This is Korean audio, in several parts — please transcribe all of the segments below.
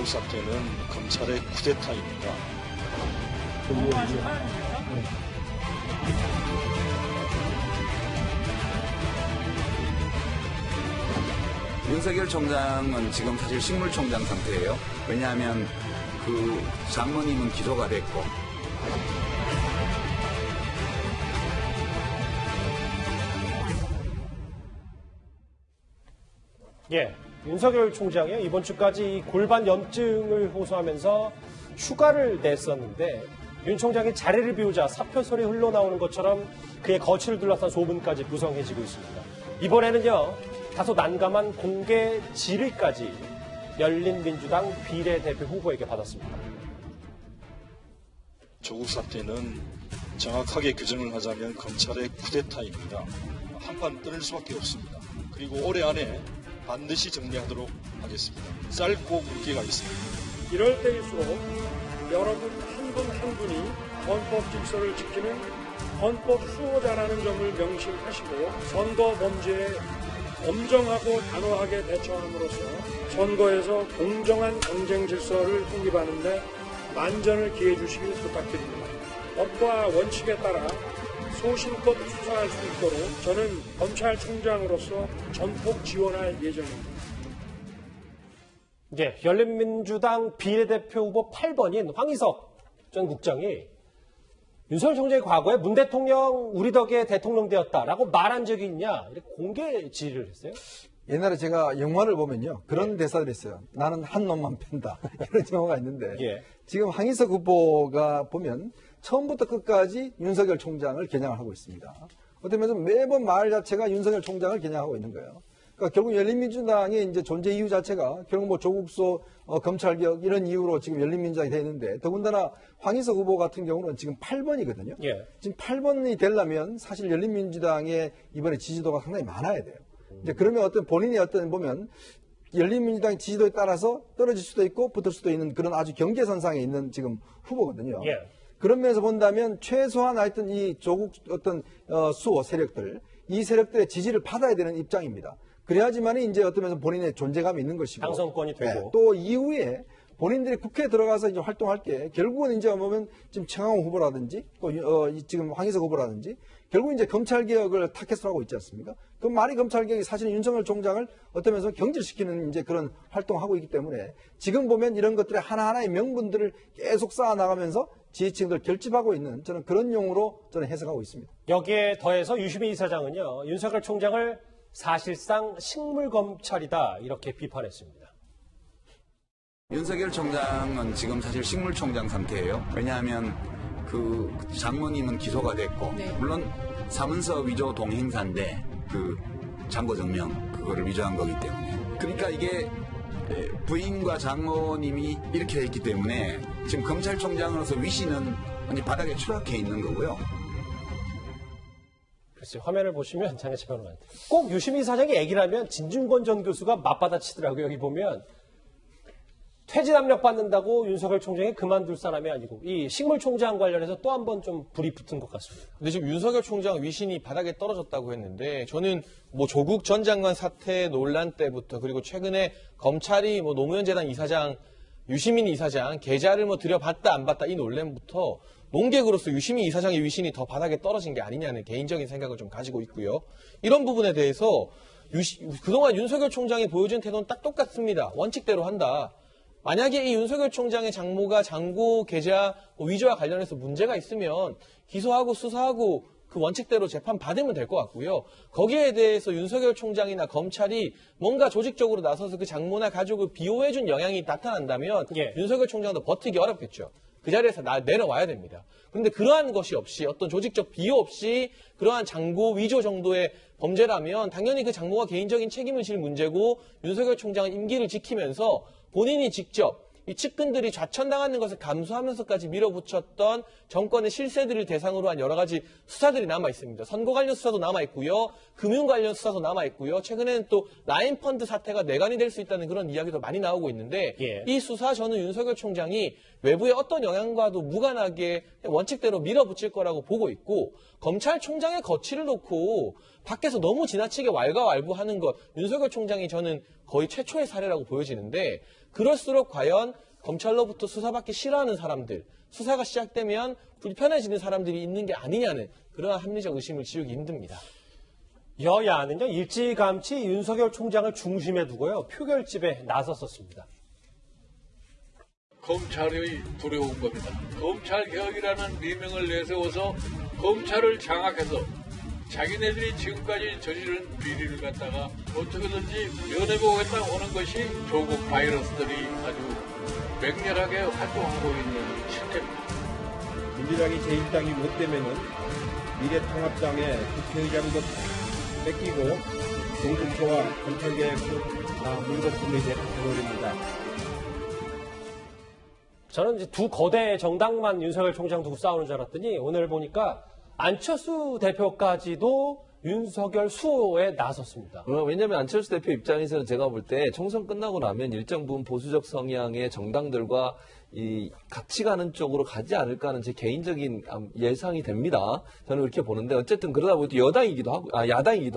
조국 사태는 검찰의 쿠데타입니다. 윤석열 총장은 지금 사실 식물총장 상태예요. 왜냐하면 그 장모님은 기소가 됐고. 예, 윤석열 총장이 이번 주까지 골반 염증을 호소하면서 휴가를 냈었는데 윤 총장이 자리를 비우자 사표설이 흘러나오는 것처럼 그의 거취를 둘러싼 소문까지 구성해지고 있습니다. 이번에는요, 다소 난감한 공개 질의까지 열린민주당 비례대표 후보에게 받았습니다. 조국 사태는 정확하게 규정을 하자면 검찰의 쿠데타입니다. 한판 떠날 수밖에 없습니다. 그리고 올해 안에 반드시 정리하도록 하겠습니다. 짧고 굵게 가겠습니다. 이럴 때일수록 여러분 한 분 한 분이 헌법 질서를 지키는 헌법 수호자라는 점을 명심하시고 선거 범죄에 엄정하고 단호하게 대처함으로써 선거에서 공정한 경쟁 질서를 확립하는 데 만전을 기해 주시길 부탁드립니다. 법과 원칙에 따라 소신껏 수사할 수 있도록 저는 검찰총장으로서 전폭 지원할 예정입니다. 예, 열린민주당 비례대표 후보 8번인 황희석 전 국장이 윤석열 총장이 과거에 문 대통령 우리 덕에 대통령 되었다라고 말한 적이 있냐 이렇게 공개 질의를 했어요. 옛날에 제가 영화를 보면요. 그런 대사들이 있어요. 나는 한 놈만 팬다. 이런 영화가 있는데 예. 지금 황희석 후보가 보면 처음부터 끝까지 윤석열 총장을 겨냥을 하고 있습니다. 어떻게 보면 매번 말 자체가 윤석열 총장을 겨냥하고 있는 거예요. 그러니까 결국 열린민주당의 이제 존재 이유 자체가 결국 뭐 조국소, 검찰개혁 이런 이유로 지금 열린민주당이 되어 있는데 더군다나 황희석 후보 같은 경우는 지금 8번이거든요. 예. 지금 8번이 되려면 사실 열린민주당의 이번에 지지도가 상당히 많아야 돼요. 이제 그러면 어떤 본인이 어떤 보면 열린민주당 지지도에 따라서 떨어질 수도 있고 붙을 수도 있는 그런 아주 경계선상에 있는 지금 후보거든요. 예. 그런 면에서 본다면 최소한 하여튼 이 조국 어떤 수호 세력들 이 세력들의 지지를 받아야 되는 입장입니다. 그래야지만 이제 어떤 면에서 본인의 존재감이 있는 것이고 당선권이 되고 네, 또 이후에 본인들이 국회에 들어가서 이제 활동할 게 결국은 이제 보면 지금 청하홍 후보라든지 또 지금 황희석 후보라든지 결국 이제 검찰개혁을 타켓으로 하고 있지 않습니까? 그 말이 검찰개혁이 사실은 윤석열 총장을 어떤 면에서 경질시키는 이제 그런 활동을 하고 있기 때문에 지금 보면 이런 것들의 하나하나의 명분들을 계속 쌓아 나가면서 지지층들 결집하고 있는 저는 그런 용어로 저는 해석하고 있습니다. 여기에 더해서 유시민 이사장은요, 윤석열 총장을 사실상 식물검찰이다 이렇게 비판했습니다. 윤석열 총장은 지금 사실 식물총장 상태예요. 왜냐하면 그 장모님은 기소가 됐고 물론 사문서 위조 동행사인데 그 잔고증명 그거를 위조한 거기 때문에 그러니까 이게 부인과 장모님이 이렇게 했기 때문에 지금 검찰총장으로서 위신은 완전 바닥에 추락해 있는 거고요. 글쎄요, 화면을 보시면 장혜철 변호사한테 꼭 유시민 이사장이 얘기를 하면 진중권 전 교수가 맞받아치더라고요. 여기 보면 퇴진 압력 받는다고 윤석열 총장이 그만둘 사람이 아니고 이 식물총장 관련해서 또 한 번 좀 불이 붙은 것 같습니다. 근데 지금 윤석열 총장 위신이 바닥에 떨어졌다고 했는데 저는 뭐 조국 전 장관 사태 논란 때부터 그리고 최근에 검찰이 뭐 노무현 재단 이사장 유시민 이사장 계좌를 뭐 들여봤다 안 봤다 이 논란부터 농객으로서 유시민 이사장의 위신이 더 바닥에 떨어진 게 아니냐는 개인적인 생각을 좀 가지고 있고요. 이런 부분에 대해서 그동안 윤석열 총장이 보여준 태도는 딱 똑같습니다. 원칙대로 한다. 만약에 이 윤석열 총장의 장모가 잔고 계좌 위조와 관련해서 문제가 있으면 기소하고 수사하고 그 원칙대로 재판 받으면 될 것 같고요. 거기에 대해서 윤석열 총장이나 검찰이 뭔가 조직적으로 나서서 그 장모나 가족을 비호해준 영향이 나타난다면 윤석열 총장도 버티기 어렵겠죠. 그 자리에서 내려와야 됩니다. 그런데 그러한 것이 없이 어떤 조직적 비호 없이 그러한 장고 위조 정도의 범죄라면 당연히 그 장모가 개인적인 책임을 질 문제고 윤석열 총장은 임기를 지키면서 본인이 직접 이 측근들이 좌천당하는 것을 감수하면서까지 밀어붙였던 정권의 실세들을 대상으로 한 여러 가지 수사들이 남아있습니다. 선거 관련 수사도 남아있고요. 금융 관련 수사도 남아있고요. 최근에는 또 라인펀드 사태가 내관이 될 수 있다는 그런 이야기도 많이 나오고 있는데 이 수사 저는 윤석열 총장이 외부의 어떤 영향과도 무관하게 원칙대로 밀어붙일 거라고 보고 있고 검찰총장의 거취를 놓고 밖에서 너무 지나치게 왈가왈부하는 것 윤석열 총장이 저는 거의 최초의 사례라고 보여지는데 그럴수록 과연 검찰로부터 수사받기 싫어하는 사람들, 수사가 시작되면 불편해지는 사람들이 있는 게 아니냐는 그러한 합리적 의심을 지우기 힘듭니다. 여야는요, 일찌감치 윤석열 총장을 중심에 두고요, 표결집에 나섰었습니다. 검찰의 두려운 겁니다. 검찰개혁이라는 미명을 내세워서 검찰을 장악해서 자기네들이 지금까지 저지른 비리를 갖다가 어떻게든지 면해보겠다고 하는 것이 조국 바이러스들이 아주 맹렬하게 활동하고 있는 실태입니다. 민주당이 제1당이 못 되면은 미래통합당의 국회의장도 뺏기고 공수처와 검찰개혁도 다 물거품이 되어버립니다. 저는 이제 두 거대 정당만 윤석열 총장 두고 싸우는 줄 알았더니 오늘 보니까 안철수 대표까지도 윤석열 수호에 나섰습니다. 왜냐하면 안철수 대표 입장에서는 제가 볼 때 총선 끝나고 나면 일정 부분 보수적 성향의 정당들과 같이 가는 쪽으로 가지 않을까 하는 제 개인적인 예상이 됩니다. 저는 그렇게 보는데 어쨌든 그러다 보니 야당이기도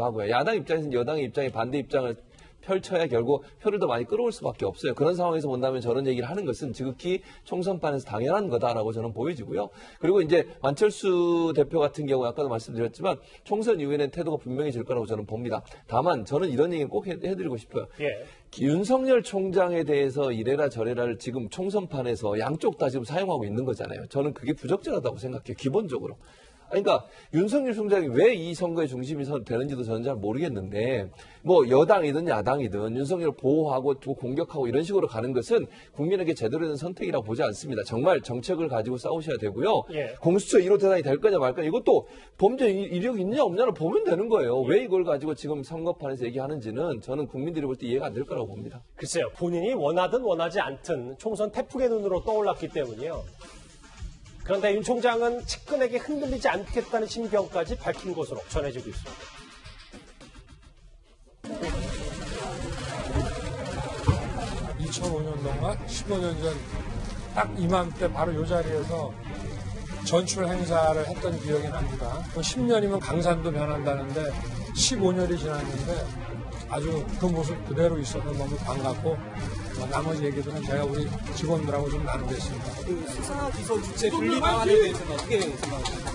하고요. 야당 입장에서는 여당의 입장에 반대 입장을 펼쳐야 결국 표를 더 많이 끌어올 수밖에 없어요. 그런 상황에서 본다면 저런 얘기를 하는 것은 지극히 총선판에서 당연한 거다라고 저는 보여지고요. 그리고 이제 안철수 대표 같은 경우 아까도 말씀드렸지만 총선 이후에는 태도가 분명해질 거라고 저는 봅니다. 다만 저는 이런 얘기는 꼭 해드리고 싶어요. 예. 윤석열 총장에 대해서 이래라 저래라를 지금 총선판에서 양쪽 다 지금 사용하고 있는 거잖아요. 저는 그게 부적절하다고 생각해요. 기본적으로. 그러니까 윤석열 총장이 왜 이 선거의 중심이 되는지도 저는 잘 모르겠는데 뭐 여당이든 야당이든 윤석열을 보호하고 공격하고 이런 식으로 가는 것은 국민에게 제대로 된 선택이라고 보지 않습니다. 정말 정책을 가지고 싸우셔야 되고요. 예. 공수처 1호 대상이 될 거냐 말 거냐 이것도 범죄 이력이 있냐 없냐를 보면 되는 거예요. 왜 이걸 가지고 지금 선거판에서 얘기하는지는 저는 국민들이 볼 때 이해가 안 될 거라고 봅니다. 글쎄요. 본인이 원하든 원하지 않든 총선 태풍의 눈으로 떠올랐기 때문이요. 그런데 윤 총장은 측근에게 흔들리지 않겠다는 심경까지 밝힌 것으로 전해지고 있습니다. 2005년도인가 15년 전 딱 이맘때 바로 이 자리에서 전출 행사를 했던 기억이 납니다. 10년이면 강산도 변한다는데 15년이 지났는데 아주 그 모습 그대로 있어서 너무 반갑고 나머지 얘기들은 제가 우리 직원들하고 좀 나누겠습니다. 그 수사 기소 주체 분리 방안에 대해서는 어떻게 생각하십니까?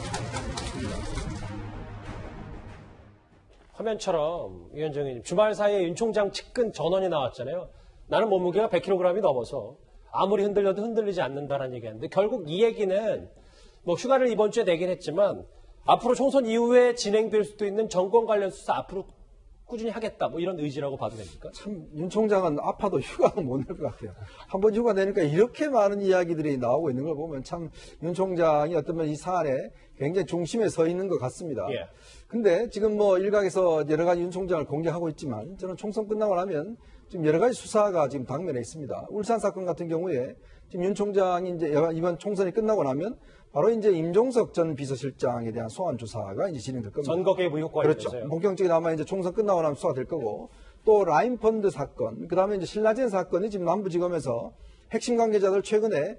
화면처럼 위원장님 주말 사이에 윤 총장 측근 전원이 나왔잖아요. 나는 몸무게가 100kg이 넘어서 아무리 흔들려도 흔들리지 않는다라는 얘기하는데 결국 이 얘기는 뭐 휴가를 이번 주에 내긴 했지만 앞으로 총선 이후에 진행될 수도 있는 정권 관련 수사 앞으로 꾸준히 하겠다 뭐 이런 의지라고 봐도 됩니까? 참 윤 총장은 아파도 휴가는 못 낼 것 같아요. 한번 휴가 내니까 이렇게 많은 이야기들이 나오고 있는 걸 보면 참 윤 총장이 어쩌면 이 사안에 굉장히 중심에 서 있는 것 같습니다. 예. 근데 지금 뭐 일각에서 여러 가지 윤 총장을 공격하고 있지만 저는 총선 끝나고 나면 지금 여러 가지 수사가 지금 당면에 있습니다. 울산 사건 같은 경우에 지금 윤 총장이 이제 이번 총선이 끝나고 나면 바로 이제 임종석 전 비서실장에 대한 소환 조사가 이제 진행될 겁니다. 선거 개입 의혹 관련해서요. 그렇죠. 본격적인 아마 이제 총선 끝나고 나면 수사될 거고 또 라인펀드 사건, 그 다음에 이제 신라젠 사건이 지금 남부지검에서 핵심 관계자들 최근에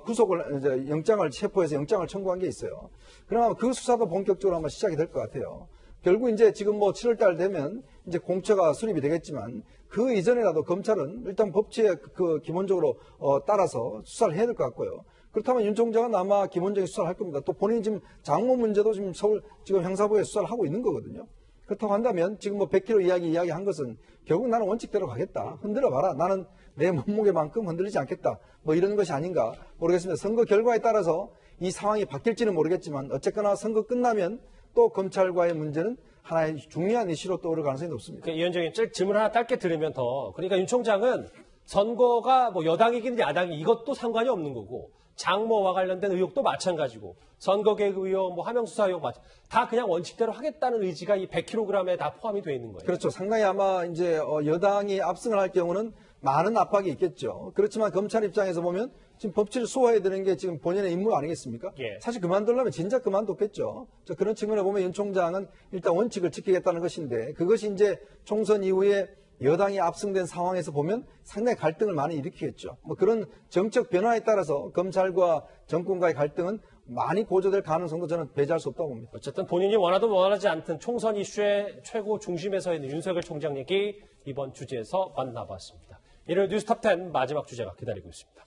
구속을 이제 영장을 체포해서 영장을 청구한 게 있어요. 그러나 그 수사도 본격적으로 아마 시작이 될 것 같아요. 결국 이제 지금 뭐 7월달 되면 이제 공처가 수립이 되겠지만 그 이전에라도 검찰은 일단 법치에 그 기본적으로 따라서 수사를 해야 될 것 같고요. 그렇다면 윤 총장은 아마 기본적인 수사를 할 겁니다. 또 본인이 지금 장모 문제도 지금 서울 지금 형사부에 수사를 하고 있는 거거든요. 그렇다고 한다면 지금 뭐 100kg 이야기한 것은 결국 나는 원칙대로 가겠다. 흔들어 봐라. 나는 내 몸무게만큼 흔들리지 않겠다. 뭐 이런 것이 아닌가 모르겠습니다. 선거 결과에 따라서 이 상황이 바뀔지는 모르겠지만 어쨌거나 선거 끝나면 또 검찰과의 문제는 하나의 중요한 이슈로 떠오를 가능성이 높습니다. 이 위원장님 질문 하나 짧게 드리면 더 그러니까 윤 총장은 선거가 뭐 여당이긴 야당이 이것도 상관이 없는 거고 장모와 관련된 의혹도 마찬가지고 선거 개입 의혹, 뭐 하명수사 의혹 다 그냥 원칙대로 하겠다는 의지가 이 100kg에 다 포함이 되어 있는 거예요. 그렇죠. 상당히 아마 이제 여당이 압승을 할 경우는 많은 압박이 있겠죠. 그렇지만 검찰 입장에서 보면 지금 법치를 수호해야 되는 게 지금 본인의 임무 아니겠습니까? 예. 사실 그만두려면 진작 그만뒀겠죠. 그런 측면에 보면 윤 총장은 일단 원칙을 지키겠다는 것인데 그것이 이제 총선 이후에 여당이 압승된 상황에서 보면 상당히 갈등을 많이 일으키겠죠. 뭐 그런 정책 변화에 따라서 검찰과 정권과의 갈등은 많이 고조될 가능성도 저는 배제할 수 없다고 봅니다. 어쨌든 본인이 원하든 원하지 않든 총선 이슈의 최고 중심에 서 있는 윤석열 총장 얘기 이번 주제에서 만나봤습니다. 일요일 뉴스탑10 마지막 주제가 기다리고 있습니다.